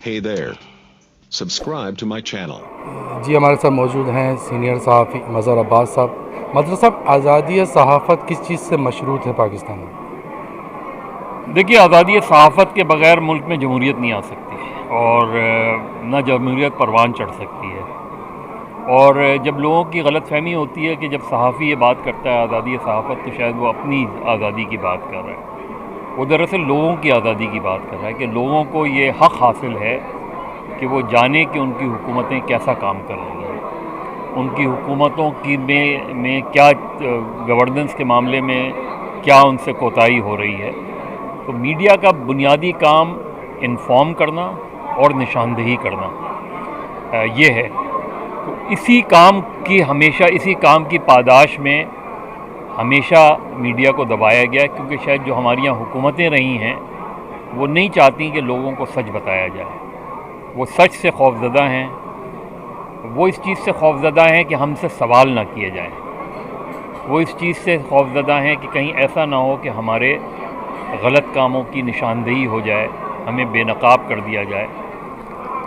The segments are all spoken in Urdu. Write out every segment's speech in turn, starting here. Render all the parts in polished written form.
Hey there. Subscribe to my channel. جی ہمارے ساتھ موجود ہیں سینئر صحافی مظہر عباس صاحب. مظہر صاحب، آزادی صحافت کس چیز سے مشروط ہے پاکستان میں؟ دیکھیے، آزادی صحافت کے بغیر ملک میں جمہوریت نہیں آ سکتی اور نہ جمہوریت پروان چڑھ سکتی ہے. اور جب لوگوں کی غلط فہمی ہوتی ہے کہ جب صحافی یہ بات کرتا ہے آزادی صحافت تو شاید وہ اپنی آزادی کی بات کر رہا ہے. وہ دراصل لوگوں کی آزادی کی بات کر رہا ہے کہ لوگوں کو یہ حق حاصل ہے کہ وہ جانے کہ ان کی حکومتیں کیسا کام کر رہی ہیں، ان کی حکومتوں کی میں کیا گورننس کے معاملے میں کیا ان سے کوتاہی ہو رہی ہے. تو میڈیا کا بنیادی کام انفارم کرنا اور نشاندہی کرنا یہ ہے. تو اسی کام کی پاداش میں ہمیشہ میڈیا کو دبایا گیا، کیونکہ شاید جو ہماری یہاں حکومتیں رہی ہیں وہ نہیں چاہتی کہ لوگوں کو سچ بتایا جائے. وہ سچ سے خوفزدہ ہیں، وہ اس چیز سے خوفزدہ ہیں کہ ہم سے سوال نہ کیے جائیں. وہ اس چیز سے خوفزدہ ہیں کہ کہیں ایسا نہ ہو کہ ہمارے غلط کاموں کی نشاندہی ہو جائے، ہمیں بے نقاب کر دیا جائے.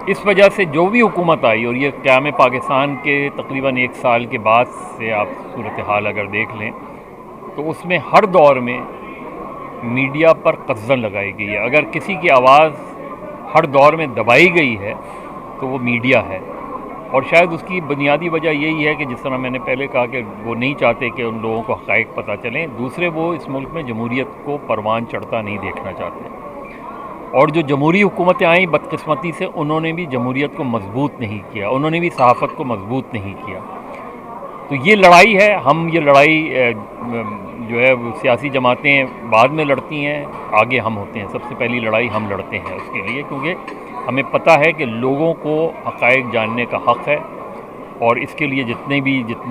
اس وجہ سے جو بھی حکومت آئی، اور یہ قیام پاکستان کے تقریباً 1 سال کے بعد سے آپ صورتحال اگر دیکھ لیں تو اس میں ہر دور میں میڈیا پر قبضہ لگائی گئی ہے. اگر کسی کی آواز ہر دور میں دبائی گئی ہے تو وہ میڈیا ہے. اور شاید اس کی بنیادی وجہ یہی ہے کہ جس طرح میں نے پہلے کہا کہ وہ نہیں چاہتے کہ ان لوگوں کو حقائق پتہ چلیں. دوسرے، وہ اس ملک میں جمہوریت کو پروان چڑھتا نہیں دیکھنا چاہتے. اور جو جمہوری حکومتیں آئیں بدقسمتی سے انہوں نے بھی جمہوریت کو مضبوط نہیں کیا، انہوں نے بھی صحافت کو مضبوط نہیں کیا. تو یہ لڑائی ہے. ہم یہ لڑائی جو ہے سیاسی جماعتیں بعد میں لڑتی ہیں، آگے ہم ہوتے ہیں. سب سے پہلی لڑائی ہم لڑتے ہیں اس کے لیے، کیونکہ ہمیں پتہ ہے کہ لوگوں کو حقائق جاننے کا حق ہے اور اس کے لیے جتنی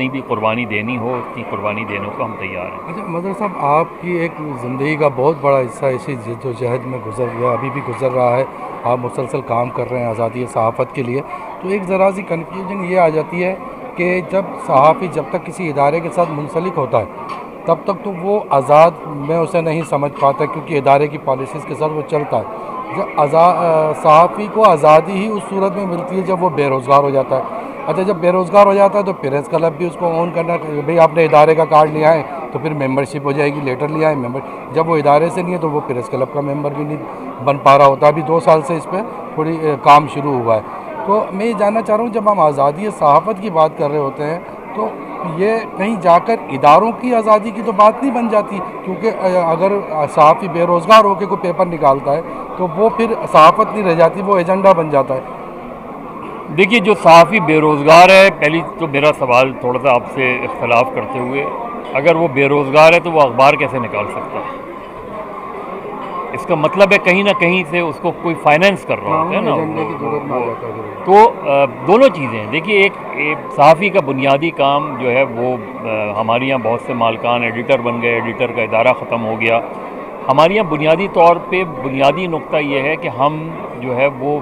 بھی قربانی دینی ہو اتنی قربانی دینے کو ہم تیار ہیں. اچھا مظہر صاحب، آپ کی ایک زندگی کا بہت بڑا حصہ اسی جدوجہد میں گزر گیا، ابھی بھی گزر رہا ہے. آپ مسلسل کام کر رہے ہیں آزادی صحافت کے لیے. تو ایک ذرا سی کنفیوژن یہ آ جاتی ہے کہ جب صحافی جب تک کسی ادارے کے ساتھ منسلک ہوتا ہے تب تک تو وہ آزاد میں اسے نہیں سمجھ پاتا، کیونکہ ادارے کی پالیسیز کے ساتھ وہ چلتا ہے. جب صحافی کو آزادی ہی اس صورت میں ملتی ہے جب وہ بے روزگار ہو جاتا ہے. اچھا، جب بے روزگار ہو جاتا ہے تو پریس کلب بھی اس کو آن کرنا کہ بھئی آپ نے ادارے کا کارڈ لیا ہے تو پھر ممبرشپ ہو جائے گی، لیٹر لیا ہے ممبر. جب وہ ادارے سے نہیں ہے تو وہ پریس کلب کا ممبر بھی نہیں بن پا رہا ہوتا. ابھی 2 سال سے اس پہ تھوڑی کام شروع ہوا ہے. تو میں یہ جاننا چاہ رہا ہوں، جب ہم آزادی صحافت کی بات کر رہے ہوتے ہیں تو یہ کہیں جا کر اداروں کی آزادی کی تو بات نہیں بن جاتی؟ کیونکہ اگر صحافی بے روزگار ہو کے کوئی پیپر نکالتا ہے تو وہ پھر صحافت نہیں رہ جاتی، وہ ایجنڈا بن جاتا ہے. دیکھیے، جو صحافی بے روزگار ہے، پہلی تو میرا سوال تھوڑا سا آپ سے اختلاف کرتے ہوئے، اگر وہ بے روزگار ہے تو وہ اخبار کیسے نکال سکتا ہے؟ اس کا مطلب ہے کہیں نہ کہیں سے اس کو کوئی فائنینس کر رہا ہوتا ہے نا. ایجنڈے کی ضرورت میں آ جاتا ہے. تو دونوں چیزیں ہیں. دیکھیے، ایک صحافی کا بنیادی کام جو ہے وہ ہمارے یہاں بہت سے مالکان ایڈیٹر بن گئے، ایڈیٹر کا ادارہ ختم ہو گیا. ہمارے یہاں بنیادی طور پہ بنیادی نقطہ یہ ہے کہ ہم جو ہے وہ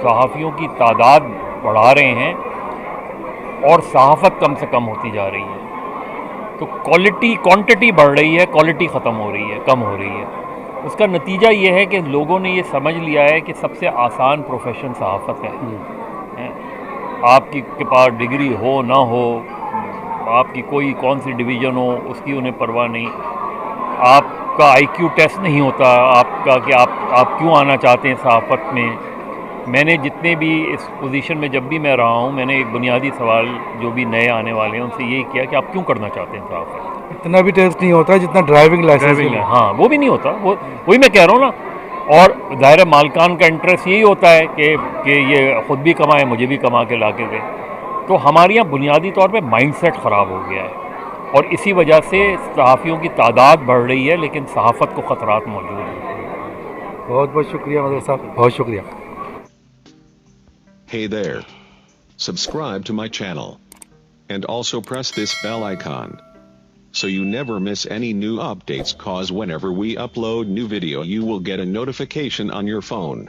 صحافیوں کی تعداد بڑھا رہے ہیں اور صحافت کم سے کم ہوتی جا رہی ہے. تو کوانٹٹی بڑھ رہی ہے، کوالٹی ختم ہو رہی ہے، کم ہو رہی ہے. اس کا نتیجہ یہ ہے کہ لوگوں نے یہ سمجھ لیا ہے کہ سب سے آسان پروفیشن صحافت ہے. آپ کے پاس ڈگری ہو نہ ہو، آپ کی کون سی ڈویژن ہو، اس کی انہیں پرواہ نہیں. آپ کا آئی کیو ٹیسٹ نہیں ہوتا آپ کا کہ آپ کیوں آنا چاہتے ہیں صحافت میں. میں نے جتنے بھی اس پوزیشن میں جب بھی میں رہا ہوں، میں نے ایک بنیادی سوال جو بھی نئے آنے والے ہیں ان سے یہی کیا کہ آپ کیوں کرنا چاہتے ہیں صحافت؟ اتنا بھی ٹیسٹ نہیں ہوتا جتنا ڈرائیونگ لائسنس. ہاں، وہ بھی نہیں ہوتا. وہی میں کہہ رہا ہوں نا. اور ظاہر مالکان کا انٹرسٹ یہی ہوتا ہے کہ یہ خود بھی کمائے، مجھے بھی کما کے لا کے دے. تو ہمارے یہاں بنیادی طور پہ مائنڈ سیٹ خراب ہو گیا ہے اور اسی وجہ سے صحافیوں کی تعداد بڑھ رہی ہے لیکن صحافت کو خطرات موجود ہیں. بہت بہت شکریہ مظہر صاحب، بہت شکریہ. Hey there. Subscribe to my channel. And also press this bell icon, so you never miss any new updates, cause whenever we upload new video you will get a notification on your phone.